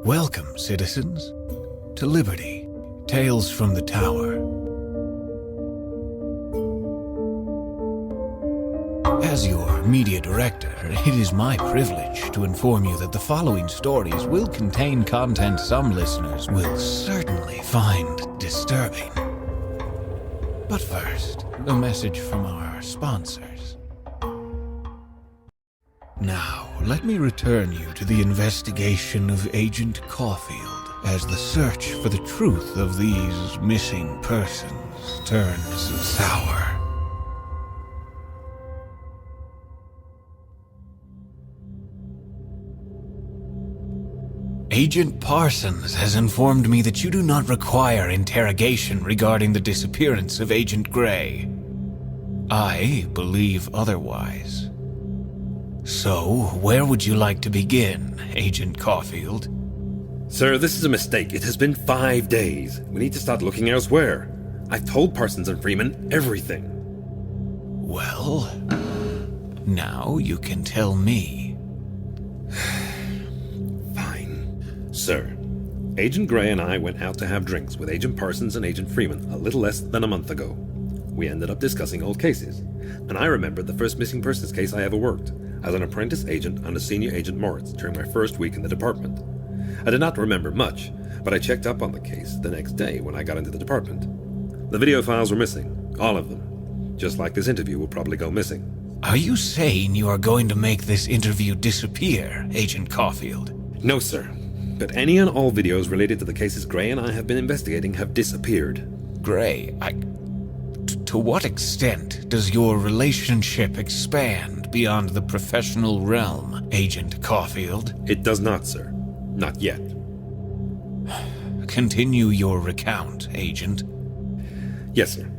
Welcome, citizens, to Liberty, Tales from the Tower. As your media director, it is my privilege to inform you that the following stories will contain content some listeners will certainly find disturbing. But first, a message from our sponsors. Now, let me return you to the investigation of Agent Caulfield as the search for the truth of these missing persons turns sour. Agent Parsons has informed me that you do not require interrogation regarding the disappearance of Agent Gray. I believe otherwise. So, where would you like to begin, Agent Caulfield? Sir, this is a mistake. It has been 5 days. We need to start looking elsewhere. I've told Parsons and Freeman everything. Well, now you can tell me. Fine. Sir, Agent Gray and I went out to have drinks with Agent Parsons and Agent Freeman a little less than a month ago. We ended up discussing old cases, and I remembered the first missing persons case I ever worked, as an apprentice agent under Senior Agent Moritz during my first week in the department. I did not remember much, but I checked up on the case the next day when I got into the department. The video files were missing, all of them. Just like this interview will probably go missing. Are you saying you are going to make this interview disappear, Agent Caulfield? No, sir. But any and all videos related to the cases Gray and I have been investigating have disappeared. Gray, to what extent does your relationship expand beyond the professional realm, Agent Caulfield? It does not, sir. Not yet. Continue your recount, Agent. Yes, sir.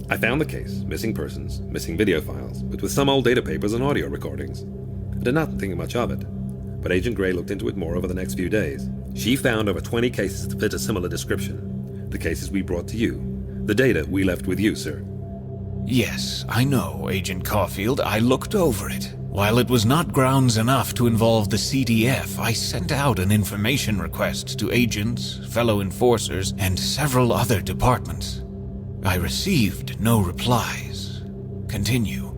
I found the case, missing persons, missing video files, but with some old data papers and audio recordings. I did not think much of it, but Agent Gray looked into it more over the next few days. She found over 20 cases that fit a similar description. The cases we brought to you. The data we left with you, sir. Yes, I know, Agent Caulfield. I looked over it. While it was not grounds enough to involve the CDF, I sent out an information request to agents, fellow enforcers, and several other departments. I received no replies. Continue.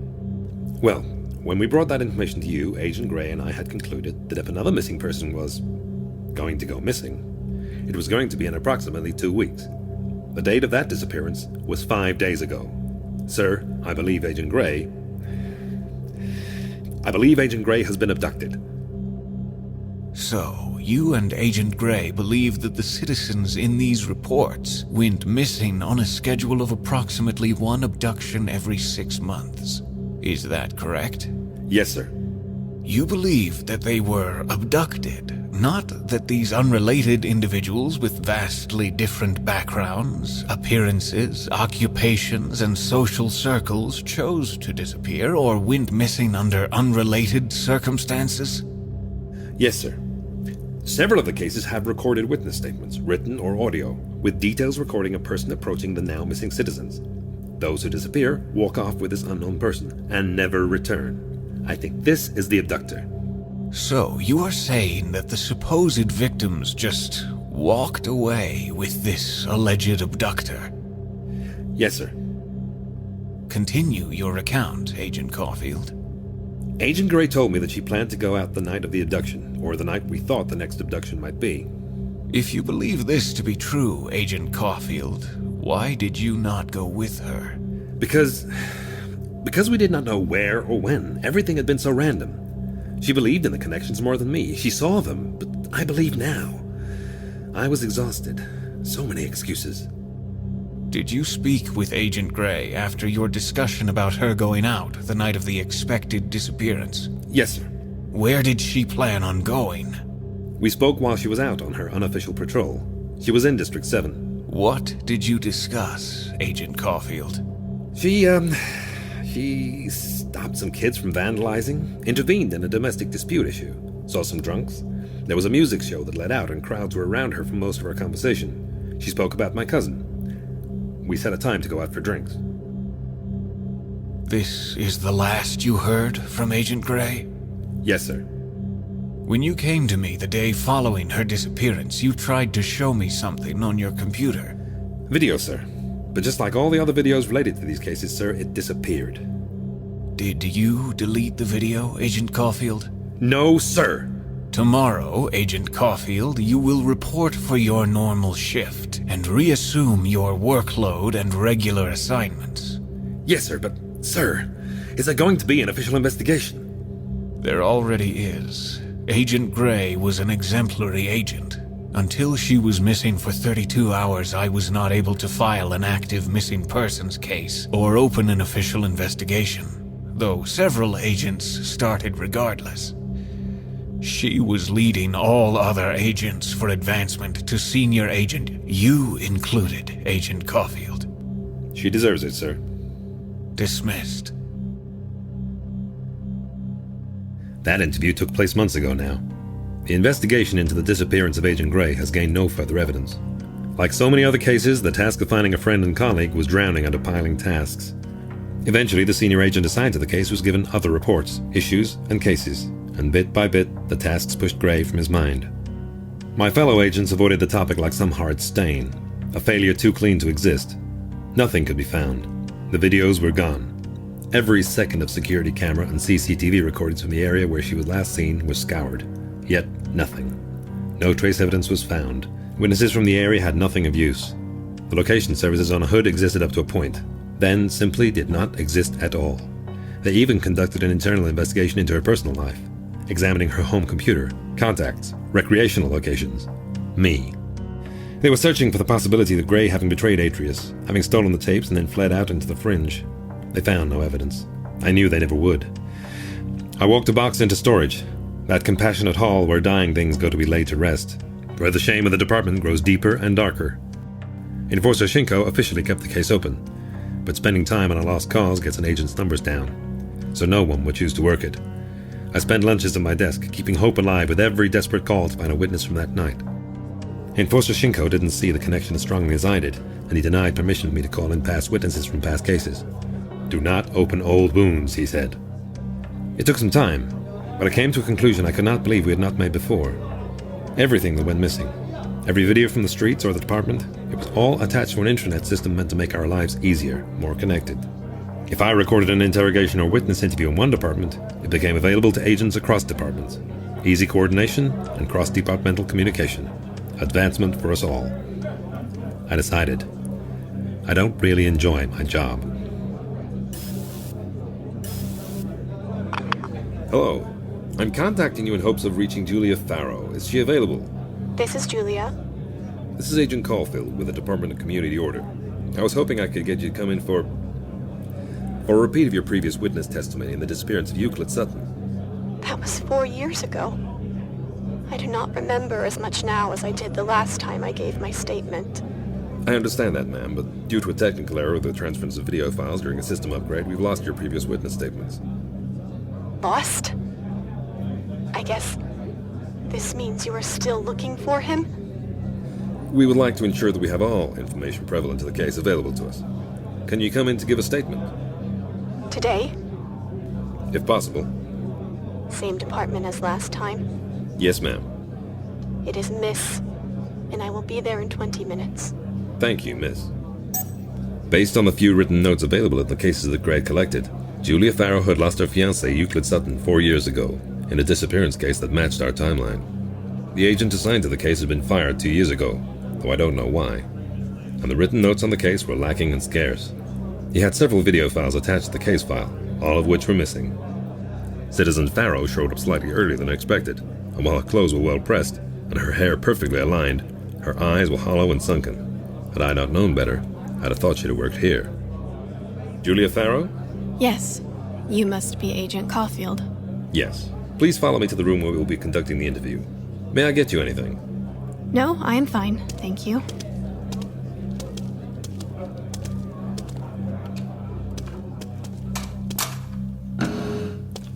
Well, when we brought that information to you, Agent Gray and I had concluded that if another missing person was going to go missing, it was going to be in approximately 2 weeks. The date of that disappearance was 5 days ago. Sir, I believe Agent Gray has been abducted. So, you and Agent Gray believe that the citizens in these reports went missing on a schedule of approximately 1 abduction every 6 months. Is that correct? Yes, sir. You believe that they were abducted, not that these unrelated individuals with vastly different backgrounds, appearances, occupations, and social circles chose to disappear or went missing under unrelated circumstances? Yes, sir. Several of the cases have recorded witness statements, written or audio, with details recording a person approaching the now missing citizens. Those who disappear walk off with this unknown person and never return. I think this is the abductor. So, you are saying that the supposed victims just walked away with this alleged abductor? Yes, sir. Continue your account, Agent Caulfield. Agent Gray told me that she planned to go out the night of the abduction, or the night we thought the next abduction might be. If you believe this to be true, Agent Caulfield, why did you not go with her? Because we did not know where or when. Everything had been so random. She believed in the connections more than me. She saw them, but I believe now. I was exhausted. So many excuses. Did you speak with Agent Gray after your discussion about her going out the night of the expected disappearance? Yes, sir. Where did she plan on going? We spoke while she was out on her unofficial patrol. She was in District 7. What did you discuss, Agent Caulfield? She stopped some kids from vandalizing, intervened in a domestic dispute issue, saw some drunks. There was a music show that let out and crowds were around her for most of our conversation. She spoke about my cousin. We set a time to go out for drinks. This is the last you heard from Agent Gray? Yes, sir. When you came to me the day following her disappearance, you tried to show me something on your computer. Video, sir. But just like all the other videos related to these cases, sir, it disappeared. Did you delete the video, Agent Caulfield? No, sir. Tomorrow, Agent Caulfield, you will report for your normal shift and reassume your workload and regular assignments. Yes, sir, but, sir, is there going to be an official investigation? There already is. Agent Gray was an exemplary agent. Until she was missing for 32 hours, I was not able to file an active missing persons case or open an official investigation, though several agents started regardless. She was leading all other agents for advancement to senior agent, you included, Agent Caulfield. She deserves it, sir. Dismissed. That interview took place months ago now. The investigation into the disappearance of Agent Gray has gained no further evidence. Like so many other cases, the task of finding a friend and colleague was drowning under piling tasks. Eventually, the senior agent assigned to the case was given other reports, issues, and cases, and bit by bit, the tasks pushed Gray from his mind. My fellow agents avoided the topic like some hard stain, a failure too clean to exist. Nothing could be found. The videos were gone. Every second of security camera and CCTV recordings from the area where she was last seen were scoured. Yet, nothing. No trace evidence was found. Witnesses from the area had nothing of use. The location services on a hood existed up to a point, then simply did not exist at all. They even conducted an internal investigation into her personal life, examining her home computer, contacts, recreational locations. Me. They were searching for the possibility that Gray, having betrayed Atreus, having stolen the tapes and then fled out into the fringe. They found no evidence. I knew they never would. I walked a box into storage, that compassionate hall where dying things go to be laid to rest, where the shame of the department grows deeper and darker. Enforcer Shinko officially kept the case open, but spending time on a lost cause gets an agent's numbers down, so no one would choose to work it. I spent lunches at my desk, keeping hope alive with every desperate call to find a witness from that night. Enforcer Shinko didn't see the connection as strongly as I did, and he denied permission for me to call in past witnesses from past cases. Do not open old wounds, he said. It took some time, but I came to a conclusion I could not believe we had not made before. Everything that went missing, every video from the streets or the department, it was all attached to an intranet system meant to make our lives easier, more connected. If I recorded an interrogation or witness interview in one department, it became available to agents across departments. Easy coordination and cross-departmental communication. Advancement for us all. I decided, I don't really enjoy my job. Hello. I'm contacting you in hopes of reaching Julia Farrow. Is she available? This is Julia. This is Agent Caulfield with the Department of Community Order. I was hoping I could get you to come in for a repeat of your previous witness testimony in the disappearance of Euclid Sutton. That was 4 years ago. I do not remember as much now as I did the last time I gave my statement. I understand that, ma'am, but due to a technical error with the transference of video files during a system upgrade, we've lost your previous witness statements. Lost? I guess this means you are still looking for him? We would like to ensure that we have all information prevalent to the case available to us. Can you come in to give a statement? Today? If possible. Same department as last time? Yes, ma'am. It is Miss, and I will be there in 20 minutes. Thank you, Miss. Based on the few written notes available in the cases that Gray collected, Julia Farrow had lost her fiancé, Euclid Sutton, 4 years ago, in a disappearance case that matched our timeline. The agent assigned to the case had been fired 2 years ago, though I don't know why. And the written notes on the case were lacking and scarce. He had several video files attached to the case file, all of which were missing. Citizen Farrow showed up slightly earlier than expected, and while her clothes were well pressed, and her hair perfectly aligned, her eyes were hollow and sunken. Had I not known better, I'd have thought she'd have worked here. Julia Farrow? Yes. You must be Agent Caulfield. Yes. Please follow me to the room where we will be conducting the interview. May I get you anything? No, I am fine. Thank you.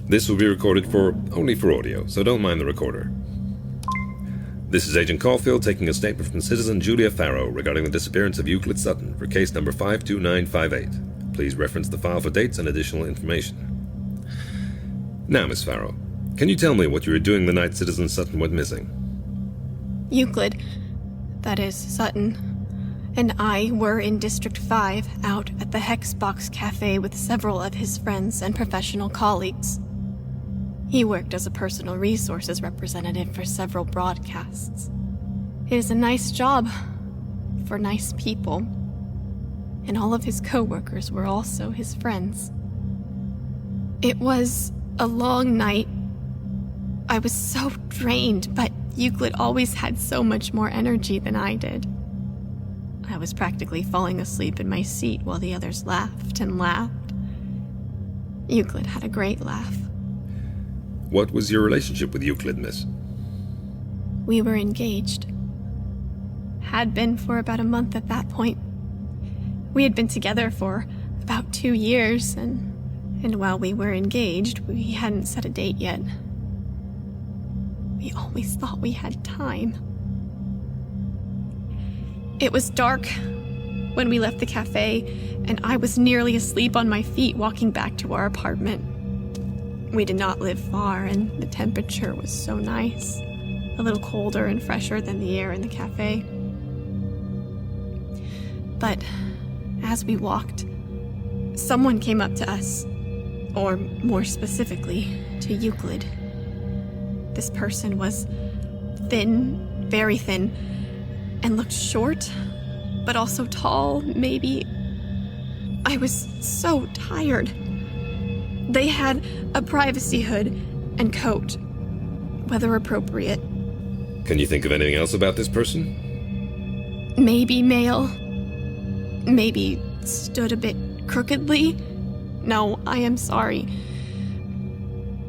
This will be recorded only for audio, so don't mind the recorder. This is Agent Caulfield taking a statement from citizen Julia Farrow regarding the disappearance of Euclid Sutton for case number 52958. Please reference the file for dates and additional information. Now, Miss Farrow, can you tell me what you were doing the night citizen Sutton went missing? Euclid, that is, Sutton, and I were in District 5 out at the Hexbox Cafe with several of his friends and professional colleagues. He worked as a personal resources representative for several broadcasts. It is a nice job for nice people, and all of his co-workers were also his friends. It was a long night. I was so drained, but Euclid always had so much more energy than I did. I was practically falling asleep in my seat while the others laughed and laughed. Euclid had a great laugh. What was your relationship with Euclid, miss? We were engaged. Had been for about a month at that point. We had been together for about 2 years, and while we were engaged, we hadn't set a date yet. We always thought we had time. It was dark when we left the cafe, and I was nearly asleep on my feet walking back to our apartment. We did not live far, and the temperature was so nice, a little colder and fresher than the air in the cafe. But as we walked, someone came up to us, or more specifically, to Euclid. This person was thin, very thin, and looked short, but also tall, maybe. I was so tired. They had a privacy hood and coat, weather appropriate. Can you think of anything else about this person? Maybe male. Maybe stood a bit crookedly. No, I am sorry.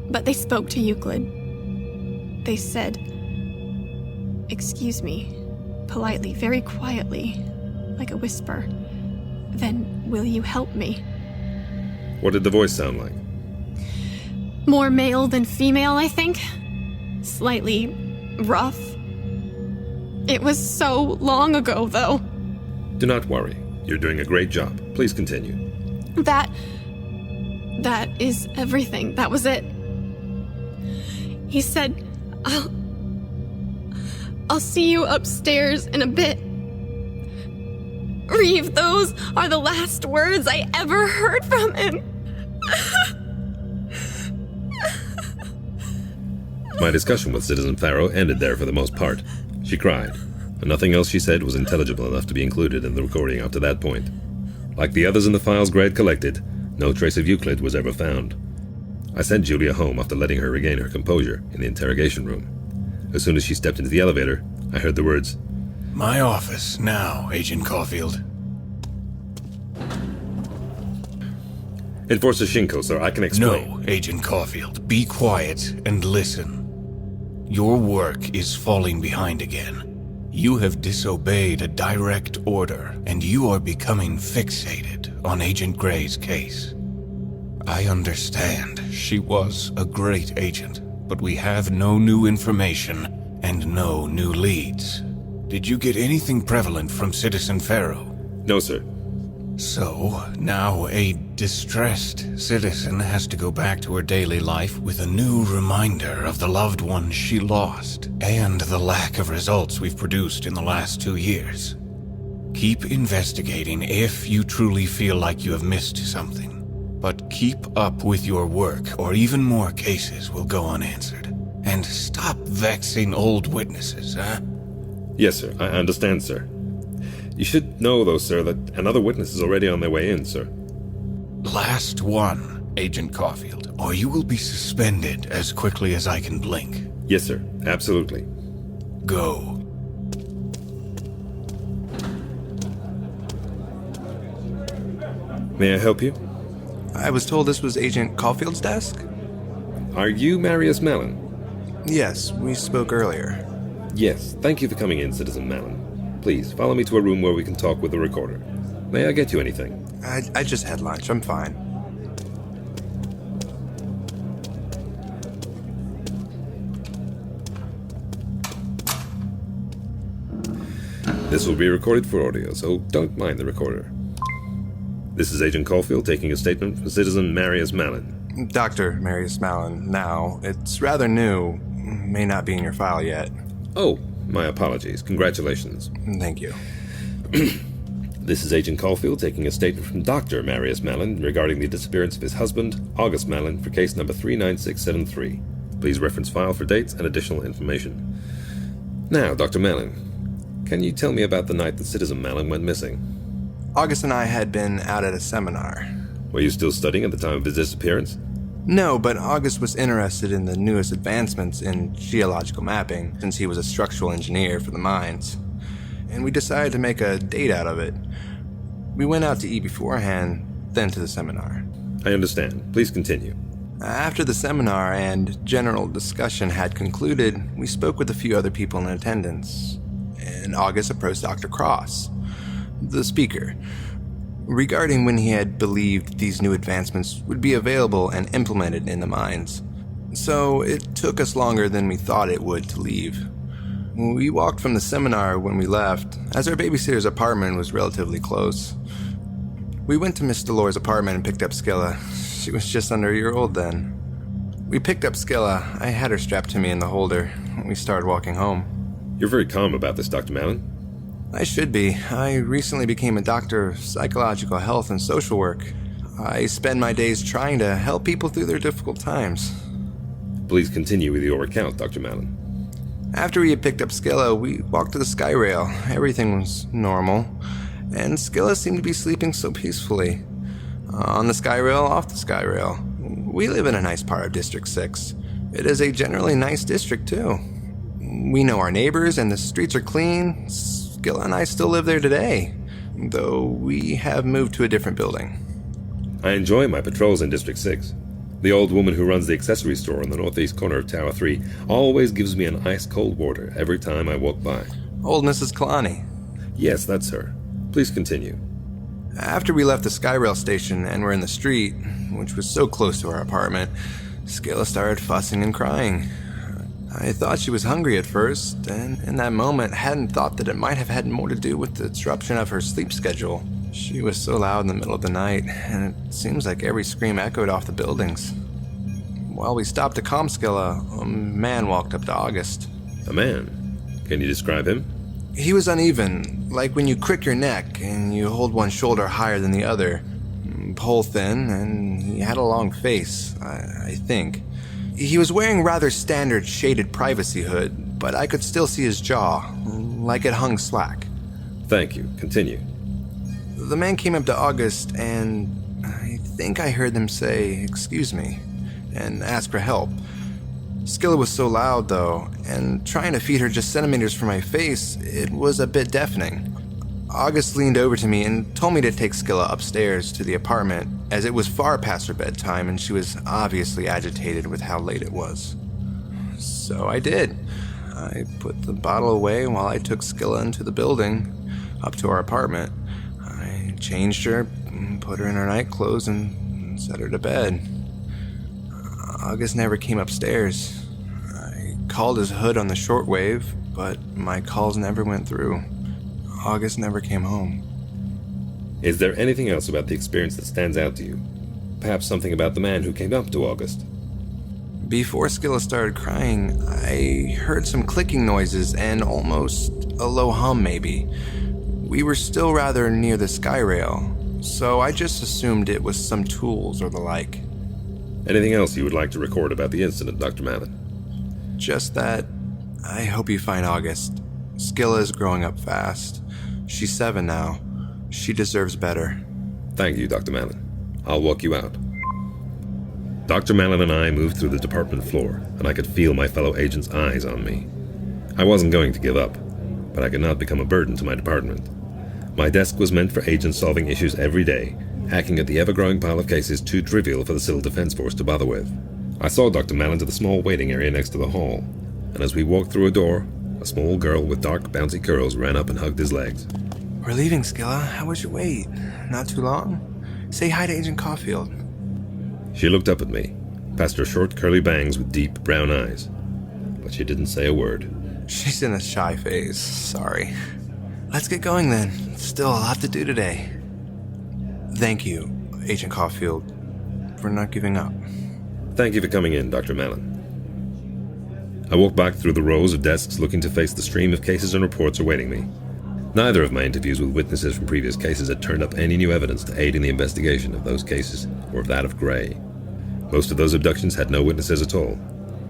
But they spoke to Euclid. They said, "Excuse me," politely, very quietly, like a whisper. "Then will you help me?" What did the voice sound like? More male than female, I think. Slightly rough. It was so long ago, though. Do not worry. You're doing a great job. Please continue. That is everything. That was it. He said, I'll see you upstairs in a bit. Reeve, those are the last words I ever heard from him. My discussion with Citizen Farrow ended there for the most part. She cried, and nothing else she said was intelligible enough to be included in the recording up to that point. Like the others in the files Gray had collected, no trace of Euclid was ever found. I sent Julia home after letting her regain her composure in the interrogation room. As soon as she stepped into the elevator, I heard the words, "My office now, Agent Caulfield." Enforcer Shinko, sir, I can explain. No, Agent Caulfield. Be quiet and listen. Your work is falling behind again. You have disobeyed a direct order, and you are becoming fixated on Agent Gray's case. I understand she was a great agent, but we have no new information and no new leads. Did you get anything prevalent from Citizen Farrow? No, sir. So, now a distressed citizen has to go back to her daily life with a new reminder of the loved one she lost, and the lack of results we've produced in the last 2 years. Keep investigating if you truly feel like you have missed something, but keep up with your work, or even more cases will go unanswered. And stop vexing old witnesses, huh? Yes, sir, I understand, sir. You should know, though, sir, that another witness is already on their way in, sir. Last one, Agent Caulfield, or you will be suspended as quickly as I can blink. Yes, sir, absolutely. Go. May I help you? I was told this was Agent Caulfield's desk? Are you Marius Malin? Yes, we spoke earlier. Yes, thank you for coming in, Citizen Malin. Please, follow me to a room where we can talk with the recorder. May I get you anything? I just had lunch. I'm fine. This will be recorded for audio, so don't mind the recorder. This is Agent Caulfield taking a statement from citizen Marius Malin. Dr. Marius Malin, now, it's rather new. May not be in your file yet. Oh, my apologies. Congratulations. Thank you. This is Agent Caulfield taking a statement from Dr. Marius Malin regarding the disappearance of his husband, August Malin, for case number 39673. Please reference file for dates and additional information. Now, Dr. Malin, can you tell me about the night that Citizen Malin went missing? August and I had been out at a seminar. Were you still studying at the time of his disappearance? No, but August was interested in the newest advancements in geological mapping, since he was a structural engineer for the mines. And we decided to make a date out of it. We went out to eat beforehand, then to the seminar. I understand. Please continue. After the seminar and general discussion had concluded, we spoke with a few other people in attendance, and August approached Dr. Cross, the speaker, regarding when he had believed these new advancements would be available and implemented in the mines. So it took us longer than we thought it would to leave. We walked from the seminar when we left, as our babysitter's apartment was relatively close. We went to Miss Delores' apartment and picked up Skilla. She was just under a year old then. We picked up Skilla. I had her strapped to me in the holder. We started walking home. You're very calm about this, Dr. Malin. I should be. I recently became a doctor of psychological health and social work. I spend my days trying to help people through their difficult times. Please continue with your account, Dr. Malin. After we had picked up Skilla, we walked to the sky rail. Everything was normal, and Skilla seemed to be sleeping so peacefully. On the sky rail, off the sky rail. We live in a nice part of District 6. It is a generally nice district, too. We know our neighbors, and the streets are clean. Skilla and I still live there today, though we have moved to a different building. I enjoy my patrols in District 6. The old woman who runs the accessory store on the northeast corner of Tower 3 always gives me an ice-cold water every time I walk by. Old Mrs. Kalani. Yes, that's her. Please continue. After we left the Skyrail station and were in the street, which was so close to our apartment, Skilla started fussing and crying. I thought she was hungry at first, and in that moment hadn't thought that it might have had more to do with the disruption of her sleep schedule. She was so loud in the middle of the night, and it seems like every scream echoed off the buildings. While we stopped to calm Skilla, a man walked up to August. A man? Can you describe him? He was uneven, like when you crick your neck and you hold one shoulder higher than the other. Pole thin, and he had a long face, I think. He was wearing rather standard shaded privacy hood, but I could still see his jaw, like it hung slack. Thank you. Continue. The man came up to August, and I think I heard them say, "Excuse me," and ask for help. Skilla was so loud, though, and trying to feed her just centimeters from my face, it was a bit deafening. August leaned over to me and told me to take Skilla upstairs to the apartment, as it was far past her bedtime and she was obviously agitated with how late it was. So I did. I put the bottle away while I took Skilla into the building, up to our apartment. I changed her, put her in her night clothes, and set her to bed. August never came upstairs. I called his hood on the shortwave, but my calls never went through. August never came home. Is there anything else about the experience that stands out to you? Perhaps something about the man who came up to August? Before Skilla started crying, I heard some clicking noises and almost a low hum, maybe. We were still rather near the sky rail, so I just assumed it was some tools or the like. Anything else you would like to record about the incident, Dr. Malin? Just that I hope you find August. Skilla is growing up fast. She's 7 now. She deserves better. Thank you, Dr. Malin. I'll walk you out. Dr. Malin and I moved through the department floor, and I could feel my fellow agents' eyes on me. I wasn't going to give up, but I could not become a burden to my department. My desk was meant for agents solving issues every day, hacking at the ever-growing pile of cases too trivial for the Civil Defense Force to bother with. I saw Dr. Malin to the small waiting area next to the hall, and as we walked through a door, a small girl with dark, bouncy curls ran up and hugged his legs. We're leaving, Skilla. How was your wait? Not too long? Say hi to Agent Caulfield. She looked up at me, past her short, curly bangs with deep, brown eyes, but she didn't say a word. She's in a shy phase. Sorry. Let's get going then. Still a lot to do today. Thank you, Agent Caulfield, for not giving up. Thank you for coming in, Dr. Malin. I walked back through the rows of desks looking to face the stream of cases and reports awaiting me. Neither of my interviews with witnesses from previous cases had turned up any new evidence to aid in the investigation of those cases or of that of Gray. Most of those abductions had no witnesses at all,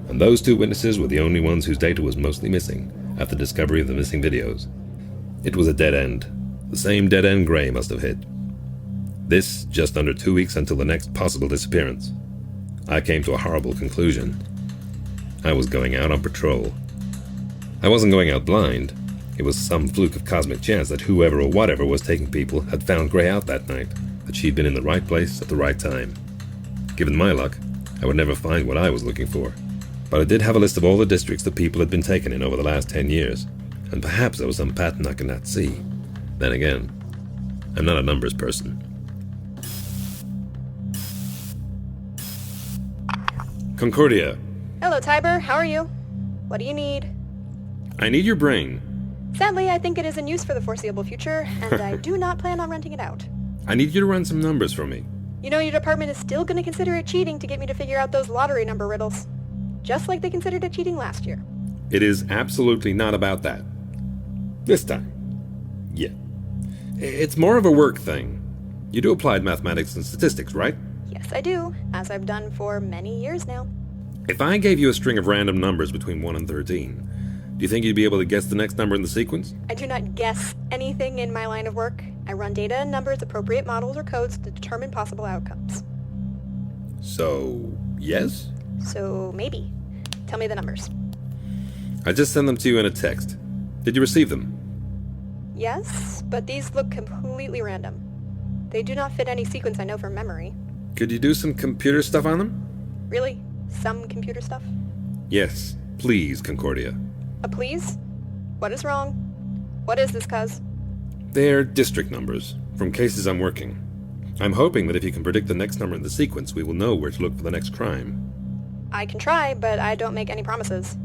and those 2 witnesses were the only ones whose data was mostly missing after the discovery of the missing videos. It was a dead end. The same dead end Gray must have hit. This just under 2 weeks until the next possible disappearance. I came to a horrible conclusion. I was going out on patrol. I wasn't going out blind. It was some fluke of cosmic chance that whoever or whatever was taking people had found Gray out that night, that she'd been in the right place at the right time. Given my luck, I would never find what I was looking for. But I did have a list of all the districts that people had been taken in over the last 10 years, and perhaps there was some pattern I could not see. Then again, I'm not a numbers person. Concordia. Hello, Tiber. How are you? What do you need? I need your brain. Sadly, I think it is in use for the foreseeable future, and I do not plan on renting it out. I need you to run some numbers for me. You know, your department is still going to consider it cheating to get me to figure out those lottery number riddles. Just like they considered it cheating last year. It is absolutely not about that. This time. Yeah. It's more of a work thing. You do applied mathematics and statistics, right? Yes, I do, as I've done for many years now. If I gave you a string of random numbers between 1 and 13, do you think you'd be able to guess the next number in the sequence? I do not guess anything in my line of work. I run data and numbers, appropriate models or codes to determine possible outcomes. So, yes? So, maybe. Tell me the numbers. I just sent them to you in a text. Did you receive them? Yes, but these look completely random. They do not fit any sequence I know from memory. Could you do some computer stuff on them? Really? Some computer stuff? Yes, please, Concordia. A please? What is wrong? What is this, cuz? They're district numbers, from cases I'm working. I'm hoping that if you can predict the next number in the sequence, we will know where to look for the next crime. I can try, but I don't make any promises.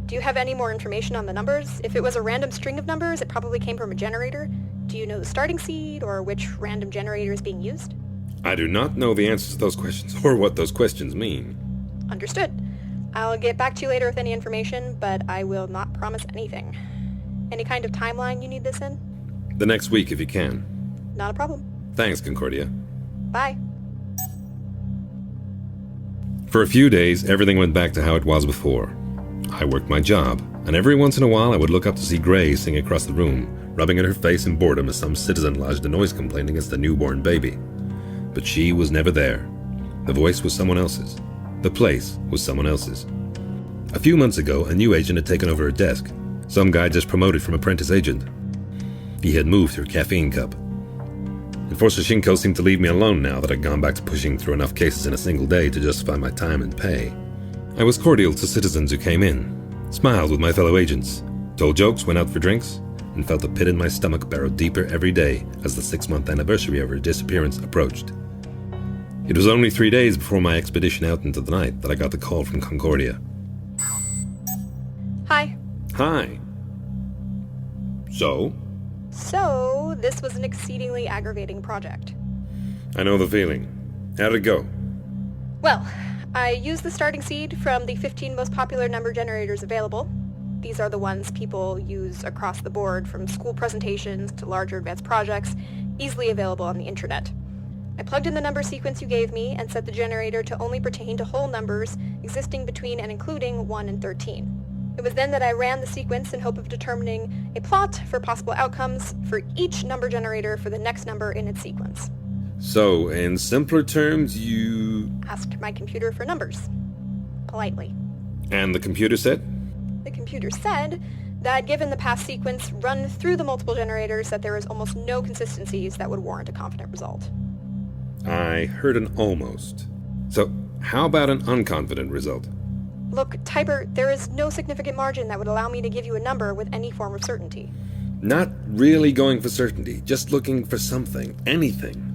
Do you have any more information on the numbers? If it was a random string of numbers, it probably came from a generator. Do you know the starting seed, or which random generator is being used? I do not know the answers to those questions, or what those questions mean. Understood. I'll get back to you later with any information, but I will not promise anything. Any kind of timeline you need this in? The next week, if you can. Not a problem. Thanks, Concordia. Bye. For a few days, everything went back to how it was before. I worked my job, and every once in a while I would look up to see Gray sitting across the room, rubbing at her face in boredom as some citizen lodged a noise complaint against a newborn baby. But she was never there. The voice was someone else's. The place was someone else's. A few months ago, a new agent had taken over her desk. Some guy just promoted from apprentice agent. He had moved her caffeine cup. Enforcer Shinko seemed to leave me alone now that I'd gone back to pushing through enough cases in a single day to justify my time and pay. I was cordial to citizens who came in, smiled with my fellow agents, told jokes, went out for drinks, and felt a pit in my stomach burrow deeper every day as the 6-month anniversary of her disappearance approached. It was only 3 days before my expedition out into the night that I got the call from Concordia. Hi. Hi. So, this was an exceedingly aggravating project. I know the feeling. How'd it go? Well, I used the starting seed from the 15 most popular number generators available. These are the ones people use across the board, from school presentations to larger advanced projects, easily available on the internet. I plugged in the number sequence you gave me and set the generator to only pertain to whole numbers existing between and including 1 and 13. It was then that I ran the sequence in hope of determining a plot for possible outcomes for each number generator for the next number in its sequence. So, in simpler terms, you... Asked my computer for numbers. Politely. And the computer said? The computer said that given the past sequence run through the multiple generators, that there is almost no consistencies that would warrant a confident result. I heard an almost. So, how about an unconfident result? Look, Tiber, there is no significant margin that would allow me to give you a number with any form of certainty. Not really going for certainty, just looking for something, anything.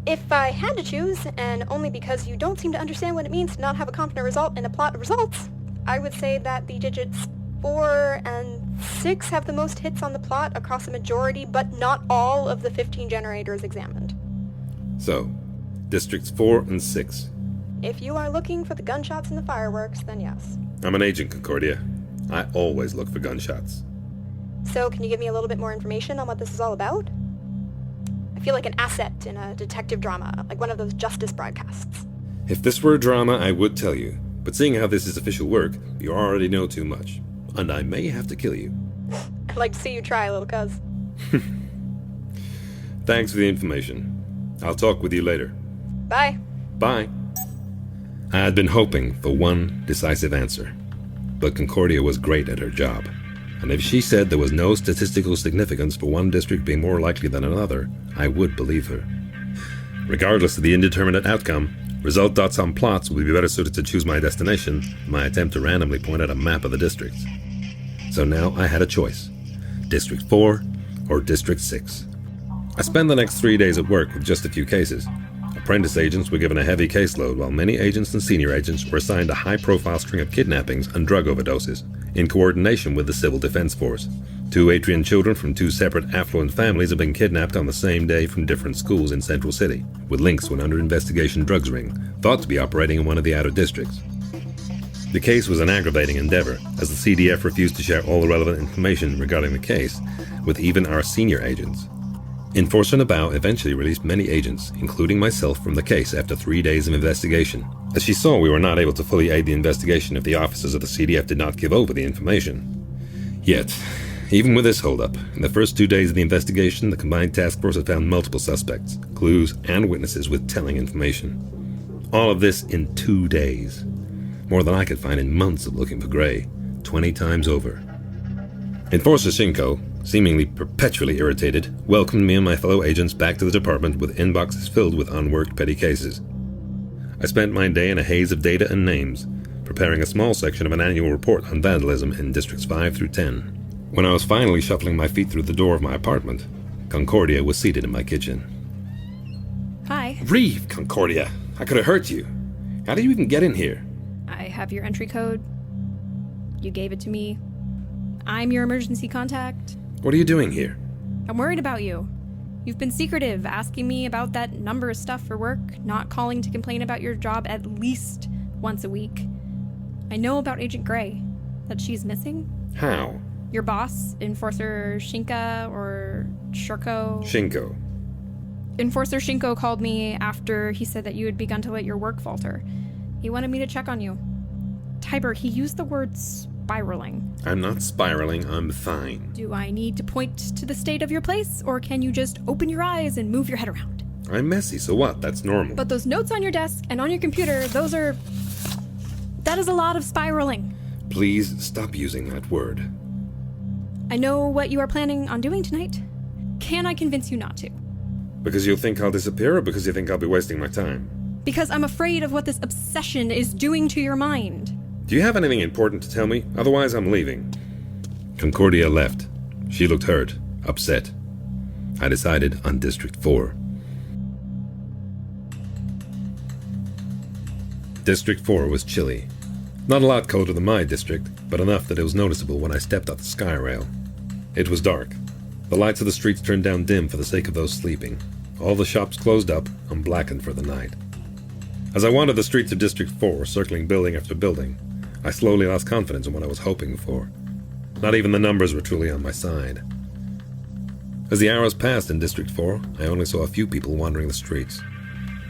If I had to choose, and only because you don't seem to understand what it means to not have a confident result in a plot of results, I would say that the digits 4 and 6 have the most hits on the plot across a majority, but not all of the 15 generators examined. So, Districts 4 and 6. If you are looking for the gunshots and the fireworks, then yes. I'm an agent, Concordia. I always look for gunshots. So, can you give me a little bit more information on what this is all about? I feel like an asset in a detective drama, like one of those justice broadcasts. If this were a drama, I would tell you. But seeing how this is official work, you already know too much. And I may have to kill you. I'd like to see you try, little cuz. Thanks for the information. I'll talk with you later. Bye. Bye. I had been hoping for one decisive answer. But Concordia was great at her job. And if she said there was no statistical significance for one district being more likely than another, I would believe her. Regardless of the indeterminate outcome, result dots on plots would be better suited to choose my destination than my attempt to randomly point out a map of the districts. So now I had a choice. District 4 or District 6. I spent the next 3 days at work with just a few cases. Apprentice agents were given a heavy caseload, while many agents and senior agents were assigned a high-profile string of kidnappings and drug overdoses, in coordination with the Civil Defense Force. 2 Atrian children from 2 separate affluent families have been kidnapped on the same day from different schools in Central City, with links to an under-investigation drugs ring, thought to be operating in one of the outer districts. The case was an aggravating endeavor, as the CDF refused to share all the relevant information regarding the case with even our senior agents. Enforcer Nabao eventually released many agents, including myself, from the case after 3 days of investigation, as she saw we were not able to fully aid the investigation if the officers of the CDF did not give over the information. Yet, even with this holdup, in the first 2 days of the investigation, the combined task force had found multiple suspects, clues, and witnesses with telling information. All of this in 2 days. More than I could find in months of looking for Gray, 20 times over. Enforcer Shinko, seemingly perpetually irritated, welcomed me and my fellow agents back to the department with inboxes filled with unworked petty cases. I spent my day in a haze of data and names, preparing a small section of an annual report on vandalism in Districts 5 through 10. When I was finally shuffling my feet through the door of my apartment, Concordia was seated in my kitchen. Hi. Reeve, Concordia! I could have hurt you. How did you even get in here? I have your entry code. You gave it to me. I'm your emergency contact. What are you doing here? I'm worried about you. You've been secretive, asking me about that number of stuff for work, not calling to complain about your job at least once a week. I know about Agent Gray, that she's missing. How? Your boss, Enforcer Shinko or Shinko. Shinko. Enforcer Shinko called me after he said that you had begun to let your work falter. He wanted me to check on you. Tiber, he used the word spiraling. I'm not spiraling, I'm fine. Do I need to point to the state of your place, or can you just open your eyes and move your head around? I'm messy, so what? That's normal. But those notes on your desk and on your computer, that is a lot of spiraling. Please stop using that word. I know what you are planning on doing tonight. Can I convince you not to? Because you'll think I'll disappear, or because you think I'll be wasting my time? Because I'm afraid of what this obsession is doing to your mind. Do you have anything important to tell me? Otherwise, I'm leaving. Concordia left. She looked hurt, upset. I decided on District 4. District 4 was chilly. Not a lot colder than my district, but enough that it was noticeable when I stepped off the sky rail. It was dark. The lights of the streets turned down dim for the sake of those sleeping. All the shops closed up and blackened for the night. As I wandered the streets of District 4, circling building after building, I slowly lost confidence in what I was hoping for. Not even the numbers were truly on my side. As the hours passed in District 4, I only saw a few people wandering the streets.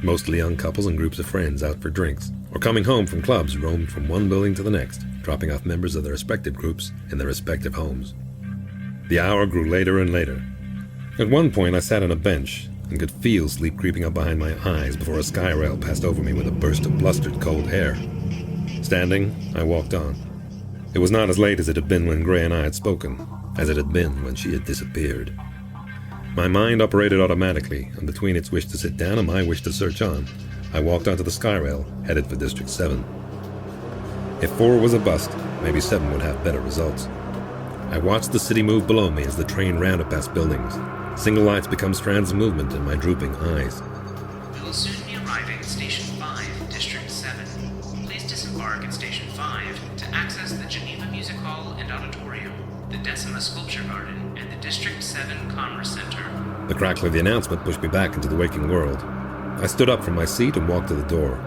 Mostly young couples and groups of friends out for drinks, or coming home from clubs roamed from one building to the next, dropping off members of their respective groups in their respective homes. The hour grew later and later. At one point I sat on a bench and could feel sleep creeping up behind my eyes before a sky rail passed over me with a burst of blustered cold air. Standing, I walked on. It was not as late as it had been when Gray and I had spoken, as it had been when she had disappeared. My mind operated automatically, and between its wish to sit down and my wish to search on, I walked onto the sky rail, headed for District 7. If 4 was a bust, maybe 7 would have better results. I watched the city move below me as the train rounded past buildings. Single lights become strands of movement in my drooping eyes. We will soon be arriving at Station 5, District 7. Please disembark at Station 5 to access the Geneva Music Hall and Auditorium. the Decima Sculpture Garden, and the District 7 Commerce Center. The crackle of the announcement pushed me back into the waking world. I stood up from my seat and walked to the door.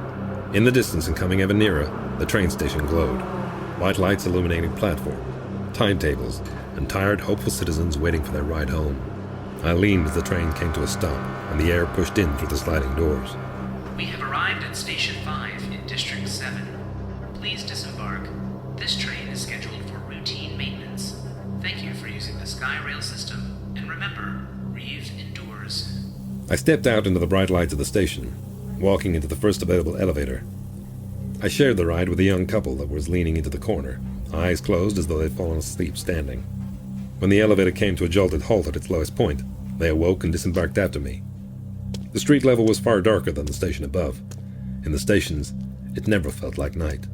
In the distance and coming ever nearer, the train station glowed. White lights illuminating platform, timetables, and tired, hopeful citizens waiting for their ride home. I leaned as the train came to a stop, and the air pushed in through the sliding doors. We have arrived at Station 5 in District 7. Please disembark. This train is scheduled for routine maintenance. Thank you for using the SkyRail system, and remember, Reeve endures. I stepped out into the bright lights of the station, walking into the first available elevator. I shared the ride with a young couple that was leaning into the corner, eyes closed as though they'd fallen asleep standing. When the elevator came to a jolted halt at its lowest point, they awoke and disembarked after me. The street level was far darker than the station above. In the stations, it never felt like night.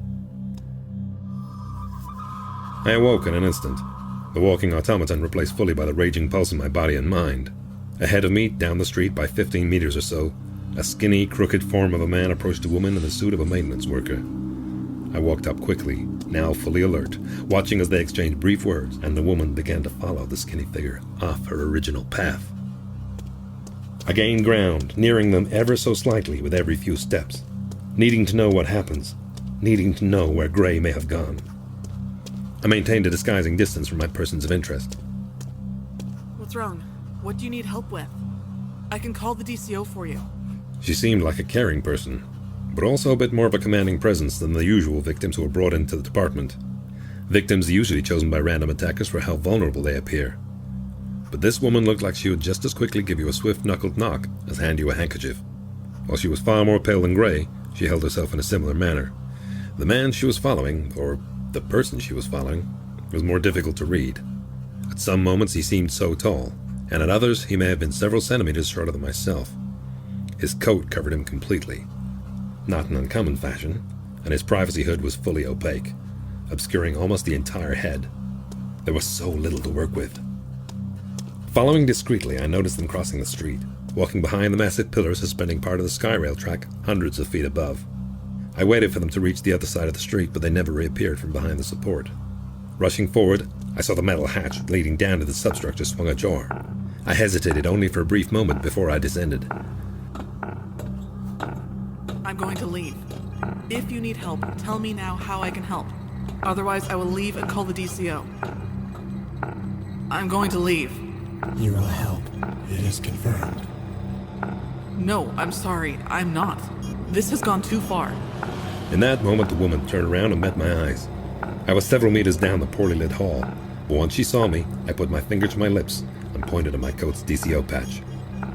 I awoke in an instant, the walking automaton replaced fully by the raging pulse in my body and mind. Ahead of me, down the street by 15 meters or so, a skinny, crooked form of a man approached a woman in the suit of a maintenance worker. I walked up quickly, now fully alert, watching as they exchanged brief words, and the woman began to follow the skinny figure off her original path. I gained ground, nearing them ever so slightly with every few steps, needing to know what happens, needing to know where Gray may have gone. I maintained a disguising distance from my persons of interest. What's wrong? What do you need help with? I can call the DCO for you. She seemed like a caring person, but also a bit more of a commanding presence than the usual victims who were brought into the department. Victims usually chosen by random attackers for how vulnerable they appear. But this woman looked like she would just as quickly give you a swift-knuckled knock as hand you a handkerchief. While she was far more pale than Gray, she held herself in a similar manner. The man she was following, or the person she was following, was more difficult to read. At some moments he seemed so tall, and at others he may have been several centimeters shorter than myself. His coat covered him completely, not in uncommon fashion, and his privacy hood was fully opaque, obscuring almost the entire head. There was so little to work with. Following discreetly, I noticed them crossing the street, walking behind the massive pillars suspending part of the SkyRail track hundreds of feet above. I waited for them to reach the other side of the street, but they never reappeared from behind the support. Rushing forward, I saw the metal hatch leading down to the substructure swung ajar. I hesitated only for a brief moment before I descended. I'm going to leave. If you need help, tell me now how I can help. Otherwise, I will leave and call the DCO. I'm going to leave. You will help. It is confirmed. No, I'm sorry. I'm not. This has gone too far. In that moment, the woman turned around and met my eyes. I was several meters down the poorly lit hall, but once she saw me, I put my finger to my lips and pointed at my coat's DCO patch.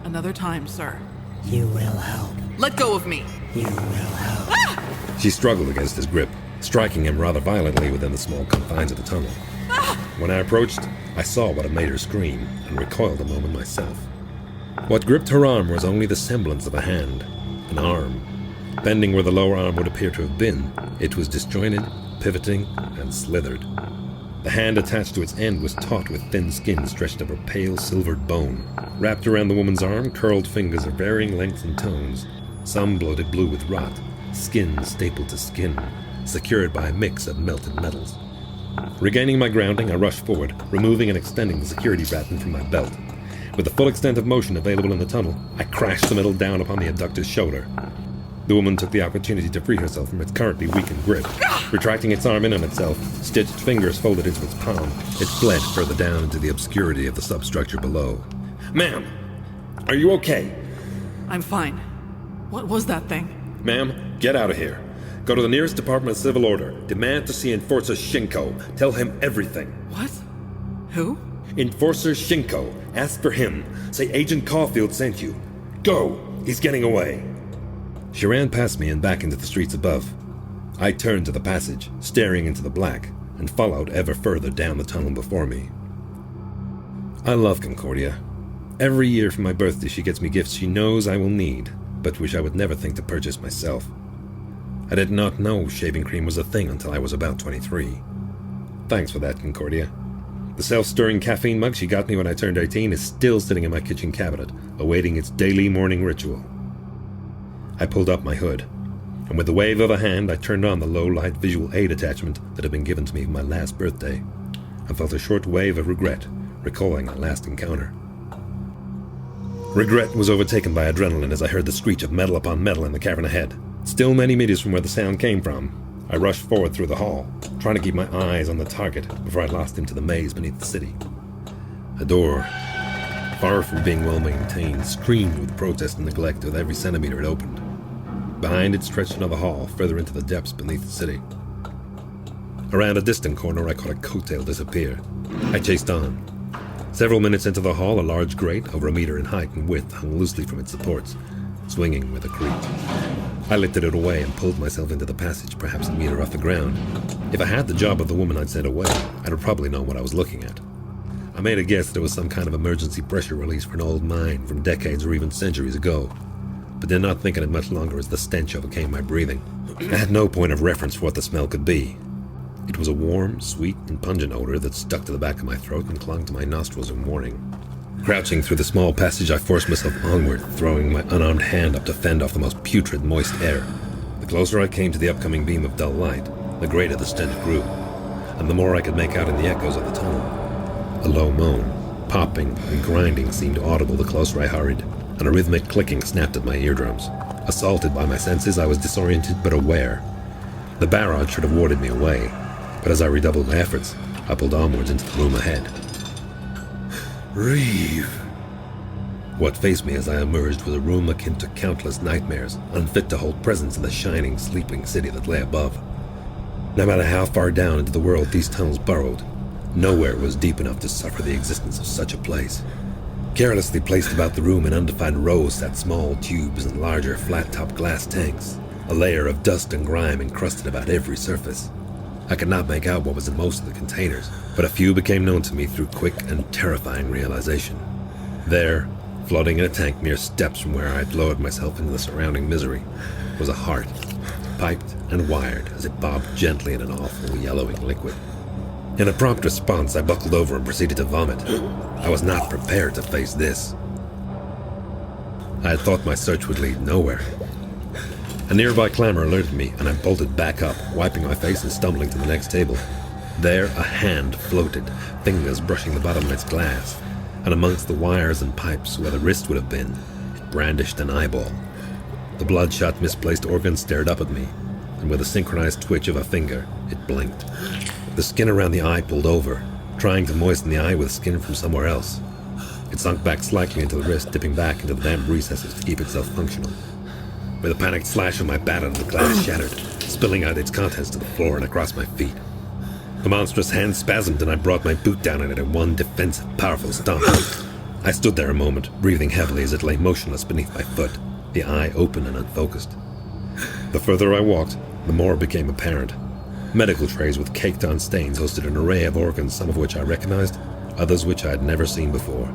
Another time, sir. You will help. Let go of me! You will help. She struggled against his grip, striking him rather violently within the small confines of the tunnel. When I approached, I saw what had made her scream, and recoiled a moment myself. What gripped her arm was only the semblance of a hand, an arm. Bending where the lower arm would appear to have been, it was disjointed, pivoting, and slithered. The hand attached to its end was taut with thin skin stretched over pale silvered bone. Wrapped around the woman's arm, curled fingers of varying lengths and tones, some bloated blue with rot, skin stapled to skin, secured by a mix of melted metals. Regaining my grounding, I rushed forward, removing and extending the security baton from my belt. With the full extent of motion available in the tunnel, I crashed the metal down upon the abductor's shoulder. The woman took the opportunity to free herself from its currently weakened grip. Retracting its arm in on itself, stitched fingers folded into its palm, it fled further down into the obscurity of the substructure below. Ma'am, are you okay? I'm fine. What was that thing? Ma'am, get out of here. Go to the nearest Department of Civil Order. Demand to see Enforcer Shinko. Tell him everything. What? Who? Enforcer Shinko. Ask for him. Say Agent Caulfield sent you. Go! He's getting away. She ran past me and back into the streets above. I turned to the passage, staring into the black, and followed ever further down the tunnel before me. I love Concordia. Every year for my birthday she gets me gifts she knows I will need, but which I would never think to purchase myself. I did not know shaving cream was a thing until I was about 23. Thanks for that, Concordia. The self-stirring caffeine mug she got me when I turned 18 is still sitting in my kitchen cabinet, awaiting its daily morning ritual. I pulled up my hood, and with the wave of a hand I turned on the low-light visual aid attachment that had been given to me for my last birthday. and felt a short wave of regret, recalling our last encounter. Regret was overtaken by adrenaline as I heard the screech of metal upon metal in the cavern ahead. Still many meters from where the sound came from, I rushed forward through the hall, trying to keep my eyes on the target before I lost into the maze beneath the city. A door, far from being well maintained, screamed with protest and neglect with every centimeter it opened. Behind it stretched another hall, further into the depths beneath the city. Around a distant corner, I caught a coattail disappear. I chased on. Several minutes into the hall, a large grate, over a meter in height and width, hung loosely from its supports, swinging with a creak. I lifted it away and pulled myself into the passage, perhaps a meter off the ground. If I had the job of the woman I'd sent away, I'd have probably known what I was looking at. I made a guess that it was some kind of emergency pressure release for an old mine from decades or even centuries ago, but did not think on it much longer as the stench overcame my breathing. I had no point of reference for what the smell could be. It was a warm, sweet, and pungent odor that stuck to the back of my throat and clung to my nostrils in warning. Crouching through the small passage, I forced myself onward, throwing my unarmed hand up to fend off the most putrid, moist air. The closer I came to the upcoming beam of dull light, the greater the stench grew, and the more I could make out in the echoes of the tunnel. A low moan, popping and grinding, seemed audible the closer I hurried, and a rhythmic clicking snapped at my eardrums. Assaulted by my senses, I was disoriented but aware. The barrage should have warded me away, but as I redoubled my efforts, I pulled onwards into the room ahead. Reeve! What faced me as I emerged was a room akin to countless nightmares, unfit to hold presence in the shining, sleeping city that lay above. No matter how far down into the world these tunnels burrowed, nowhere was deep enough to suffer the existence of such a place. Carelessly placed about the room in undefined rows sat small tubes and larger flat-topped glass tanks, a layer of dust and grime encrusted about every surface. I could not make out what was in most of the containers, but a few became known to me through quick and terrifying realization. There, floating in a tank mere steps from where I had lowered myself into the surrounding misery, was a heart, piped and wired as it bobbed gently in an awful yellowing liquid. In a prompt response, I buckled over and proceeded to vomit. I was not prepared to face this. I had thought my search would lead nowhere. A nearby clamor alerted me, and I bolted back up, wiping my face and stumbling to the next table. There, a hand floated, fingers brushing the bottom of its glass, and amongst the wires and pipes where the wrist would have been, it brandished an eyeball. The bloodshot, misplaced organ stared up at me, and with a synchronized twitch of a finger, it blinked. The skin around the eye pulled over, trying to moisten the eye with skin from somewhere else. It sunk back slightly into the wrist, dipping back into the damp recesses to keep itself functional. With a panicked slash of my baton, the glass shattered, spilling out its contents to the floor and across my feet. The monstrous hand spasmed, and I brought my boot down on it in one defensive, powerful stomp. I stood there a moment, breathing heavily as it lay motionless beneath my foot, the eye open and unfocused. The further I walked, the more it became apparent. Medical trays with caked-on stains hosted an array of organs, some of which I recognized, others which I had never seen before.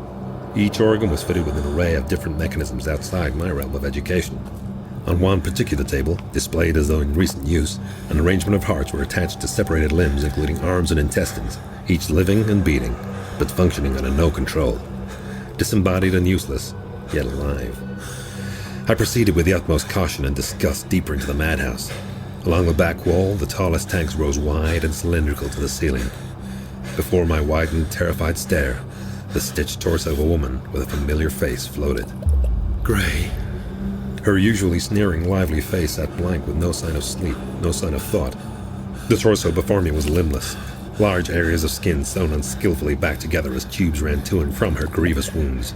Each organ was fitted with an array of different mechanisms outside my realm of education. On one particular table, displayed as though in recent use, an arrangement of hearts were attached to separated limbs, including arms and intestines, each living and beating, but functioning under no control. Disembodied and useless, yet alive. I proceeded with the utmost caution and disgust deeper into the madhouse. Along the back wall, the tallest tanks rose wide and cylindrical to the ceiling. Before my widened, terrified stare, the stitched torso of a woman with a familiar face floated. Gray. Her usually sneering, lively face sat blank with no sign of sleep, no sign of thought. The torso before me was limbless, large areas of skin sewn unskillfully back together as tubes ran to and from her grievous wounds.